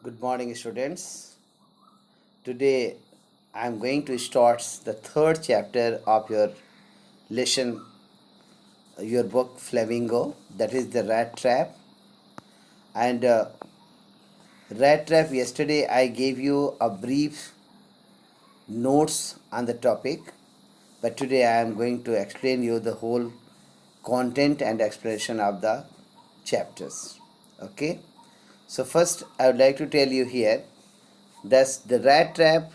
Good morning, students. Today I am going to start the third chapter of your lesson, your book Flamingo, that is the rat trap. And rat trap, yesterday I gave you a brief notes on the topic, but today I am going to explain you the whole content and explanation of the chapters. Okay, so first I would like to tell you here that the rat trap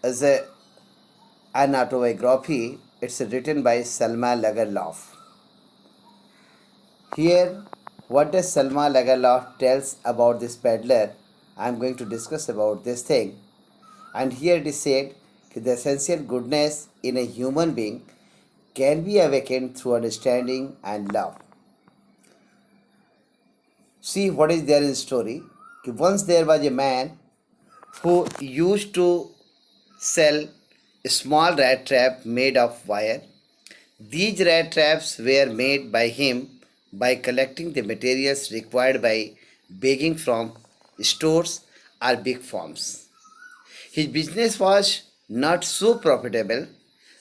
is an autobiography. It's written by Salma Lagerlof. Here, what does Salma Lagerlof tells about this peddler? I'm going to discuss about this thing. And here it is said that the essential goodness in a human being can be awakened through understanding and love. See what is there in the story. Once there was a man who used to sell a small rat trap made of wire. These rat traps were made by him by collecting the materials required by begging from stores or big farms. His business was not so profitable,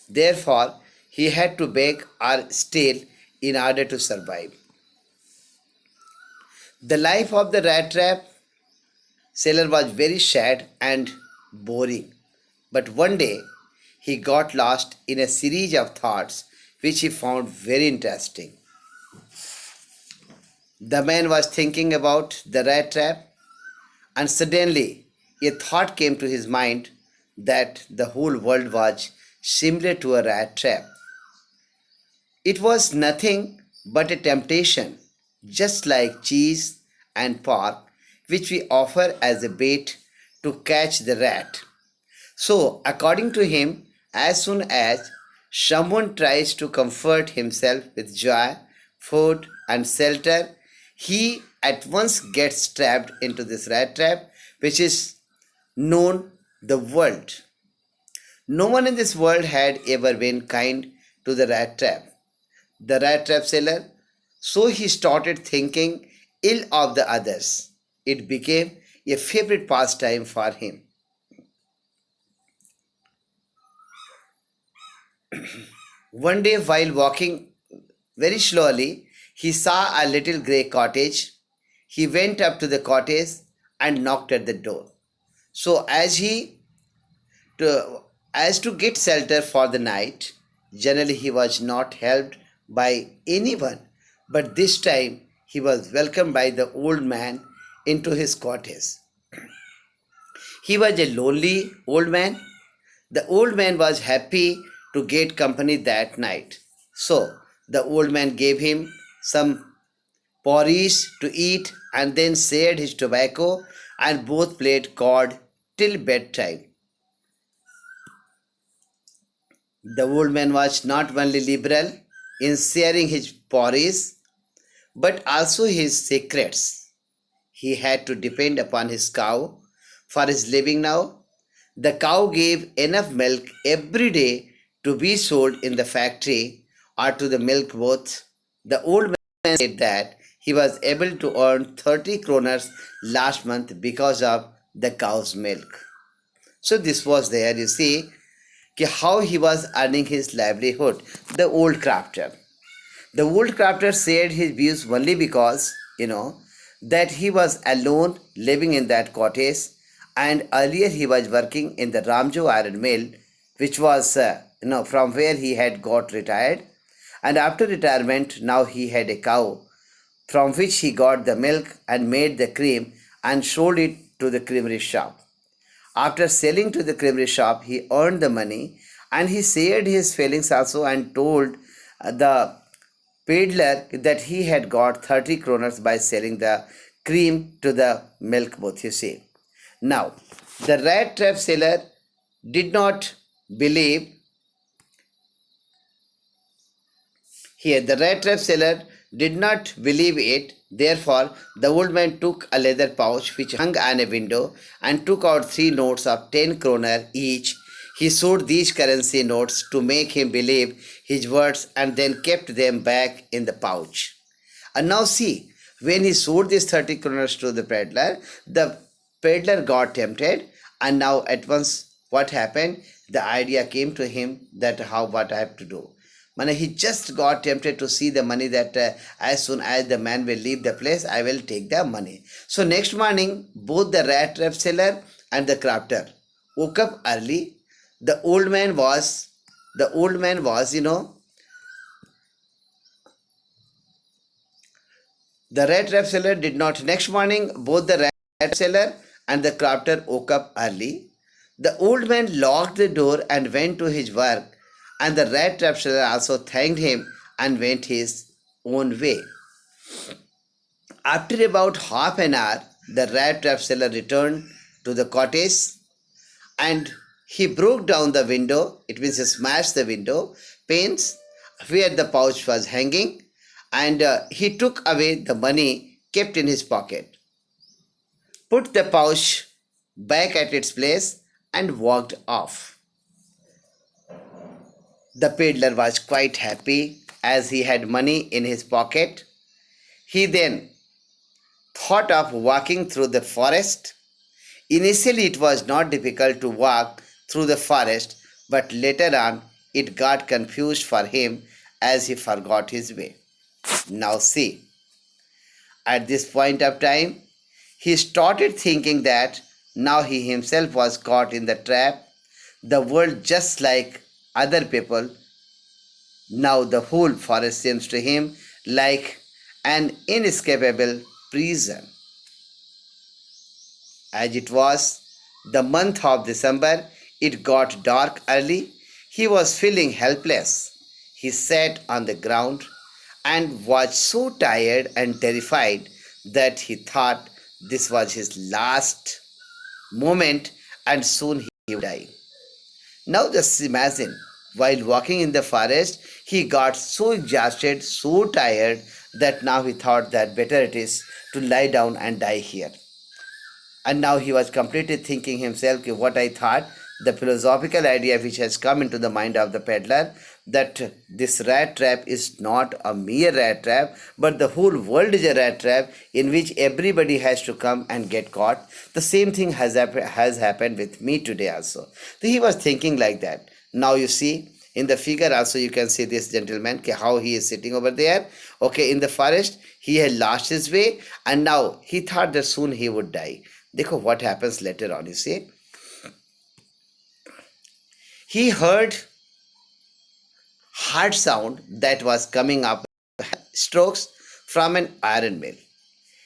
therefore, he had to beg or steal in order to survive. The life of the rat trap seller was very sad and boring. But one day he got lost in a series of thoughts which he found very interesting. The man was thinking about the rat trap, and suddenly a thought came to his mind that the whole world was similar to a rat trap. It was nothing but a temptation, just like cheese and pork, which we offer as a bait to catch the rat. So, according to him, as soon as someone tries to comfort himself with joy, food, and shelter, he at once gets trapped into this rat trap, which is known the world. No one in this world had ever been kind to the rat trap. The rat trap seller, so he started thinking ill of the others. It became a favorite pastime for him. One day, while walking very slowly, he saw a little grey cottage. He went up to the cottage and knocked at the door. So, to, as to get shelter for the night, generally he was not helped by anyone, but this time he was welcomed by the old man into his cottage. He was a lonely old man. The old man was happy to get company that night. So the old man gave him some porridge to eat and then shared his tobacco, and both played cards till bedtime. The old man was not only liberal in sharing his porridge but also his secrets. He had to depend upon his cow for his living now. The cow gave enough milk every day to be sold in the factory or to the milk booth. The old man said that he was able to earn 30 kroners last month because of the cow's milk. So this was there, you see, how he was earning his livelihood, the old crafter. The old crafter shared his views only because, that he was alone living in that cottage, and earlier he was working in the Ramjo iron mill, which was, from where he had got retired. And after retirement, now he had a cow from which he got the milk and made the cream and sold it to the creamery shop. After selling to the creamery shop, he earned the money, and he shared his feelings also and told the peddler that he had got 30 kroners by selling the cream to the milk booth, you see. Now, the rat trap seller did not believe here. The rat trap seller did not believe it. Therefore, the old man took a leather pouch which hung on a window and took out 3 notes of 10 kroner each. He showed these currency notes to make him believe his words and then kept them back in the pouch. And now see, When he sold these 30 kroners to the peddler got tempted, and now at once what happened? The idea came to him that how what I have to do. Man, he just got tempted to see the money that as soon as the man will leave the place, I will take the money. So next morning, both the rat trap seller and the crafter woke up early. The old man was, the old man was, the rat trap seller did not. Next morning, both the rat seller and the crafter woke up early. The old man locked the door and went to his work, and the rat trap seller also thanked him and went his own way. After about half an hour, the rat trap seller returned to the cottage and he broke down the window. It means he smashed the window panes where the pouch was hanging, and he took away the money kept in his pocket, put the pouch back at its place, and walked off. The peddler was quite happy as he had money in his pocket. He then thought of walking through the forest. Initially, it was not difficult to walk through the forest, but later on, it got confused for him as he forgot his way. Now, see, at this point of time, he started thinking that now he himself was caught in the trap. The world just like other people. Now the whole forest seems to him like an inescapable prison. As it was the month of December, it got dark early. He was feeling helpless. He sat on the ground and was so tired and terrified that he thought this was his last moment and soon he would die. Now just imagine, while walking in the forest, he got so exhausted, so tired that now he thought that better it is to lie down and die here. And now he was completely thinking himself what I thought, the philosophical idea which has come into the mind of the peddler, that this rat trap is not a mere rat trap, but the whole world is a rat trap in which everybody has to come and get caught. The same thing has happened with me today also. So he was thinking like that. Now you see, in the figure also you can see this gentleman, how he is sitting over there. Okay, in the forest, he had lost his way and now he thought that soon he would die. Dekho what happens later on, you see. He heard hard sound that was coming up, strokes from an iron mill.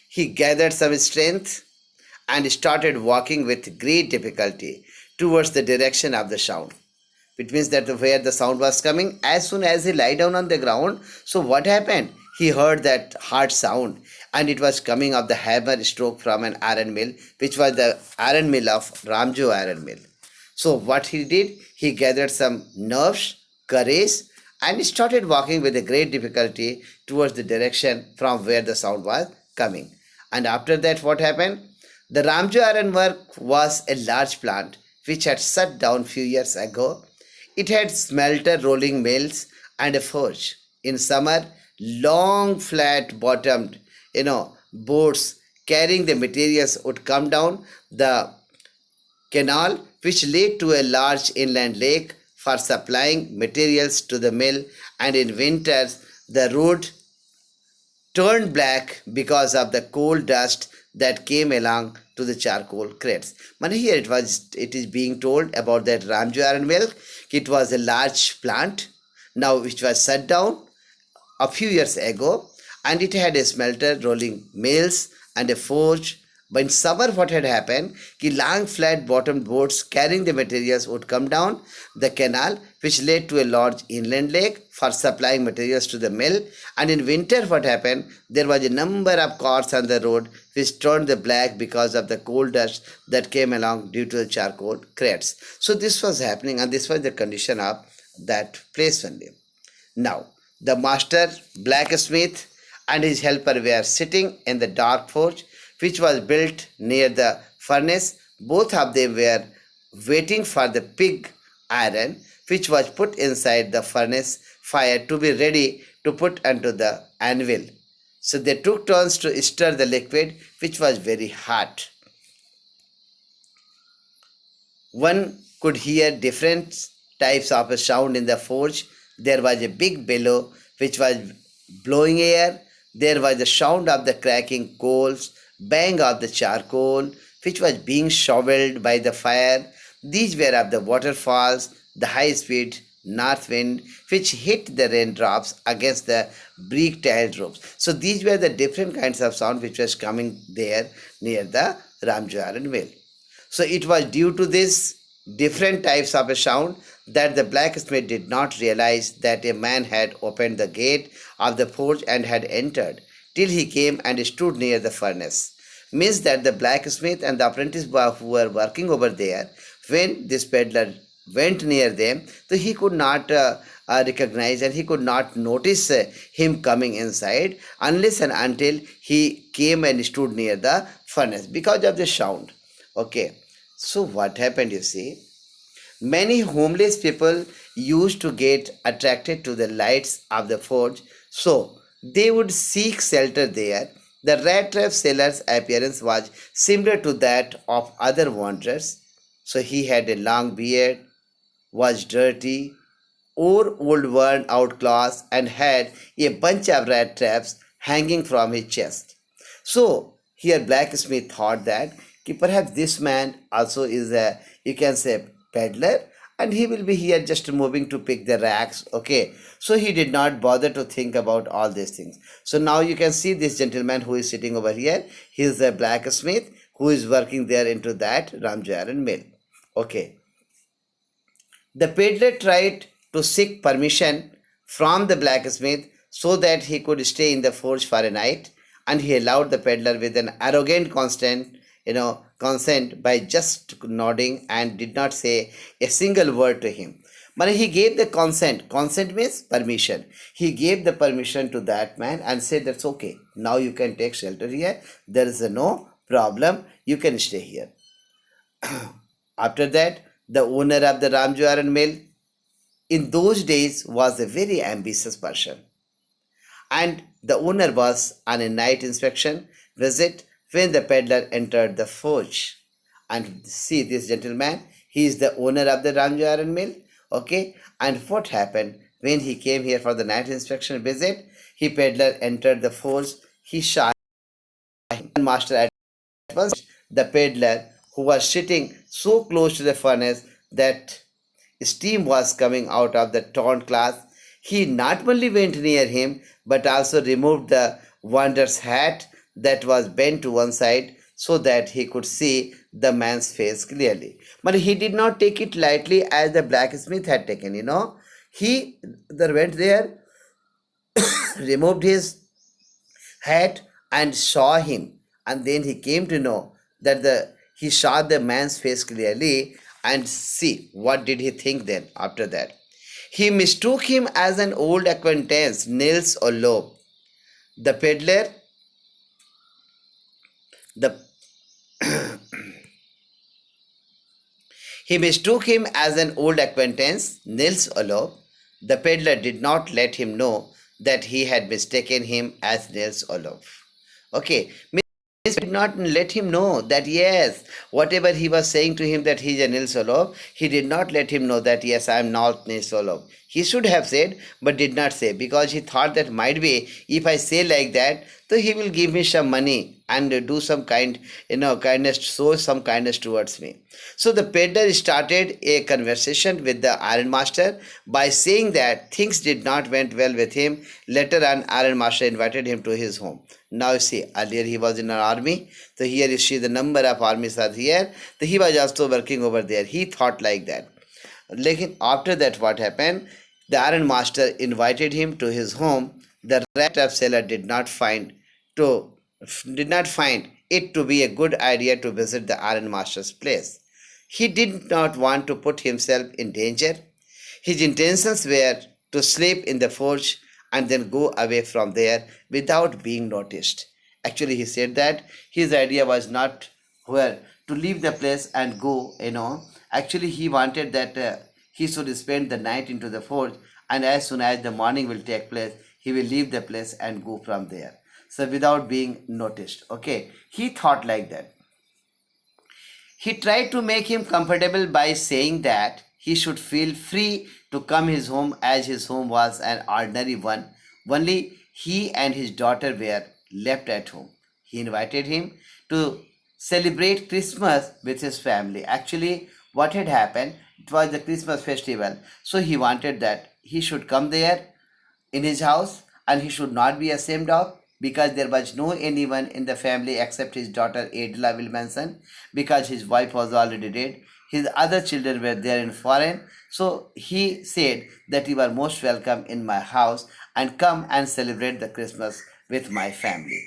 He gathered some strength and started walking with great difficulty towards the direction of the sound. It means that where the sound was coming, as soon as he lay down on the ground, so what happened? He heard that hard sound and it was coming of the hammer stroke from an iron mill, which was the iron mill of Ramjo iron mill. So what he did, he gathered some nerves, courage, and started walking with a great difficulty towards the direction from where the sound was coming. And after that, what happened? The Ramjo Ironwork was a large plant which had shut down few years ago. It had smelter, rolling mills, and a forge. In summer, long flat-bottomed, boats carrying the materials would come down the canal, which led to a large inland lake for supplying materials to the mill, and in winters the road turned black because of the coal dust that came along to the charcoal crates. But here it is being told about that Ramjo iron mill. It was a large plant now which was shut down a few years ago, and it had a smelter, rolling mills, and a forge. But in summer, what had happened? Long flat-bottomed boats carrying the materials would come down the canal, which led to a large inland lake for supplying materials to the mill. And in winter, what happened? There was a number of cars on the road which turned the black because of the coal dust that came along due to the charcoal crates. So this was happening, and this was the condition of that place only. Now, the master blacksmith and his helper were sitting in the dark forge, which was built near the furnace. Both of them were waiting for the pig iron, which was put inside the furnace fire to be ready to put onto the anvil. So they took turns to stir the liquid, which was very hot. One could hear different types of a sound in the forge. There was a big bellow which was blowing air. There was the sound of the cracking coals, bang of the charcoal which was being shoveled by the fire. These were of the waterfalls, the high speed north wind which hit the raindrops against the brick tiled roofs. So these were the different kinds of sound which was coming there near the Ramjaran mill. So it was due to this different types of a sound that the blacksmith did not realize that a man had opened the gate of the forge and had entered, till he came and stood near the furnace. Means that the blacksmith and the apprentice boy who were working over there, when this peddler went near them, so he could not recognize and he could not notice him coming inside unless and until he came and stood near the furnace because of the sound. Okay, so what happened, you see? Many homeless people used to get attracted to the lights of the forge, so they would seek shelter there. The Rattrap seller's appearance was similar to that of other wanderers. So he had a long beard, was dirty, wore old worn out clothes, and had a bunch of rat traps hanging from his chest. So here blacksmith thought that perhaps this man also is a, you can say, peddler, and he will be here just moving to pick the racks. Okay, so he did not bother to think about all these things. So now you can see this gentleman who is sitting over here. He is a blacksmith who is working there into that Ramjaran mill. Okay, the peddler tried to seek permission from the blacksmith so that he could stay in the forge for a night, and he allowed the peddler with an arrogant consent by just nodding and did not say a single word to him. But he gave the consent. Consent means permission. He gave the permission to that man and said that's okay. Now you can take shelter here. There is no problem. You can stay here. After that, the owner of the Ramjaran mill in those days was a very ambitious person, and the owner was on a night inspection visit when the peddler entered the forge. And see this gentleman, he is the owner of the Ramjaran mill. Okay, and what happened when he came here for the night inspection visit? He peddler entered the forge. He shot master at once. The peddler, who was sitting so close to the furnace that steam was coming out of the torn cloth, he not only went near him but also removed the wanderer's hat that was bent to one side so that he could see the man's face clearly. But he did not take it lightly as the blacksmith had taken, He went there, removed his hat and saw him, and then he came to know that he saw the man's face clearly. And see what did he think then after that. He mistook him as an old acquaintance, Nils or Loeb. The peddler, the he mistook him as an old acquaintance, Nils Olof. The peddler did not let him know that he had mistaken him as Nils Olof. Okay, did not let him know that yes, whatever he was saying to him that he is a Nils Olof, he did not let him know that yes, I am not Nils Olof. He should have said, but did not say, because he thought that might be if I say like that, so he will give me some money and do some kindness, show some kindness towards me. So the peddler started a conversation with the iron master by saying that things did not went well with him. Later on, iron master invited him to his home. Now you see, earlier he was in an army. So here you see the number of armies are here. So he was also working over there. He thought like that. Like after that, what happened? The iron master invited him to his home. The Rattrap seller did not find it to be a good idea to visit the iron master's place. He did not want to put himself in danger. His intentions were to sleep in the forge and then go away from there without being noticed. Actually, he said that his idea was not where to leave the place and go. Actually, he wanted that he should spend the night into the forge, and as soon as the morning will take place, he will leave the place and go from there. so without being noticed. Okay, he thought like that. He tried to make him comfortable by saying that he should feel free to come his home as his home was an ordinary one. Only he and his daughter were left at home. He invited him to celebrate Christmas with his family. Actually, what had happened, it was the Christmas festival. So he wanted that he should come there in his house and he should not be ashamed of, because there was no anyone in the family except his daughter Adela will mention, because his wife was already dead. His other children were there in foreign. So he said that you are most welcome in my house and come and celebrate the Christmas with my family.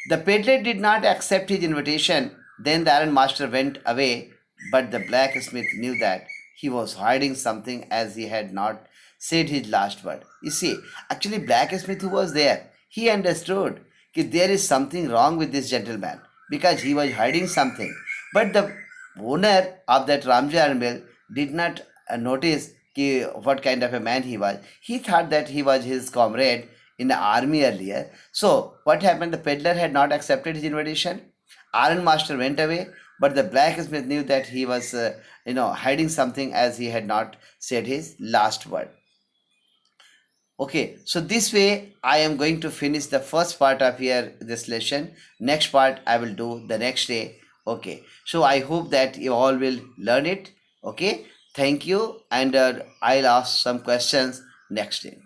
The peddler did not accept his invitation. Then the iron master went away, but the blacksmith knew that he was hiding something, as he had not said his last word. You see, actually, blacksmith who was there, he understood that there is something wrong with this gentleman, because he was hiding something. But the owner of that Ramjar mill did not notice what kind of a man he was. He thought that he was his comrade in the army earlier. So what happened? The peddler had not accepted his invitation. Iron master went away, but the blacksmith knew that he was, hiding something, as he had not said his last word. Okay, so this way I am going to finish the first part of here this lesson. Next part I will do the next day. Okay, so I hope that you all will learn it. Okay, thank you, and I'll ask some questions next day.